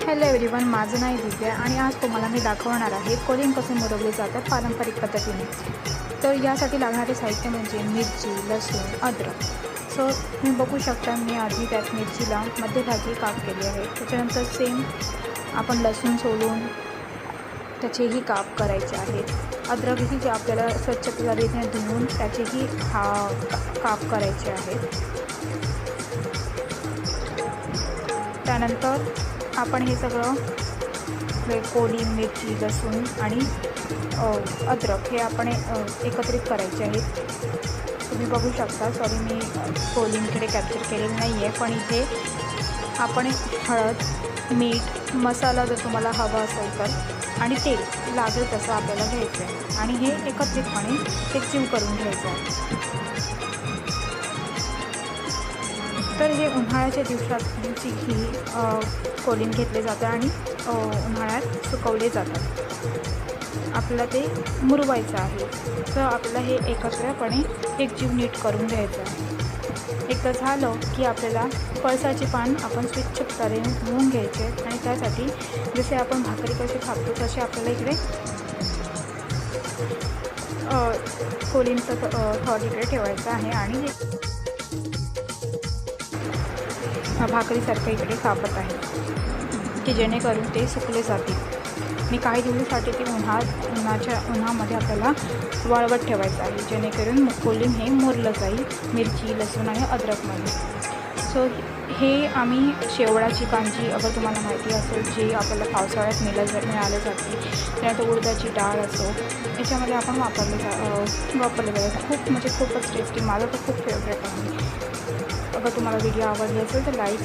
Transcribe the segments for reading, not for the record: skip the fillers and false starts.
Hello everyone, माझं नाव दिव्या आणि आज तुम्हाला मी दाखवणार आहे कोलिंग कसे मुरवले जातात पारंपरिक पद्धतीने। तर यासाठी लागणारे साहित्य म्हणजे मिरची, लसूण, अद्रक। सो तुम्ही बघू शकता मी आधी त्यात मिरचीला मध्यभागी काप केले आहे। त्याच्यानंतर सेम आपण लसूण सोलून त्याचेही काप करायचे आहेत। अद्रकही जे आपल्याला स्वच्छ पद्धतीने धुवून त्याचेही काप करायचे आहेत। त्यानंतर आपण हे सगळं कोलिंग, मिरची, लसूण आणि अद्रक हे आपण एकत्रित करायचे आहेत। तुम्ही बघू शकता, सॉरी मी कोलिंगकडे कॅप्चर केलेलं नाही आहे, पण इथे आपण हळद, मीठ, मसाला जर तुम्हाला हवा असेल तर आणि तेल लागेल तसं आपल्याला घ्यायचं आहे आणि हे एकत्रितपणे एकजीव करून घ्यायचं आहे। तर हे उन्हाळ्याच्या दिवसात ही कोलिंग घेतले जातं आणि उन्हाळ्यात सुकवले जातात। आपल्याला ते मुरवायचं आहे, तर आपल्याला हे एकत्रपणे एकजीव नीट करून घ्यायचं आहे। एकदा झालं की आपल्याला पळसाचे पान आपण स्वच्छ तऱ्हेने धुवून घ्यायचे आणि त्यासाठी जसे आपण भाकरी कशी थापतो तसे आपल्याला इकडे कोलिंगचं थॉट इकडे ठेवायचं आहे आणि भाकरीसारखं इकडे कापत आहे की जेणेकरून ते सुकले जातील। मी काही दिवसासाठी ते उन्हामध्ये आपल्याला वाळवत ठेवायचं आहे, जेणेकरून कोलिंग हे मुरलं जाईल मिरची, लसूण आणि अद्रकमध्ये। सो हे आम्ही शेवळाची कांजी, अगर तुम्हाला माहिती असेल, जे आपल्याला पावसाळ्यात मिळाले जाते, त्यानंतर उडदाची डाळ असो, याच्यामध्ये आपण वापरले जातात। खूप म्हणजे खूपच टेस्टी, माझं तर खूप फेवरेट आहे। अगर तुम्हाला व्हिडिओ आवडली असेल तर लाईक,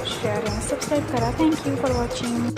शेअर आणि सबस्क्राईब करा। Thank you for watching.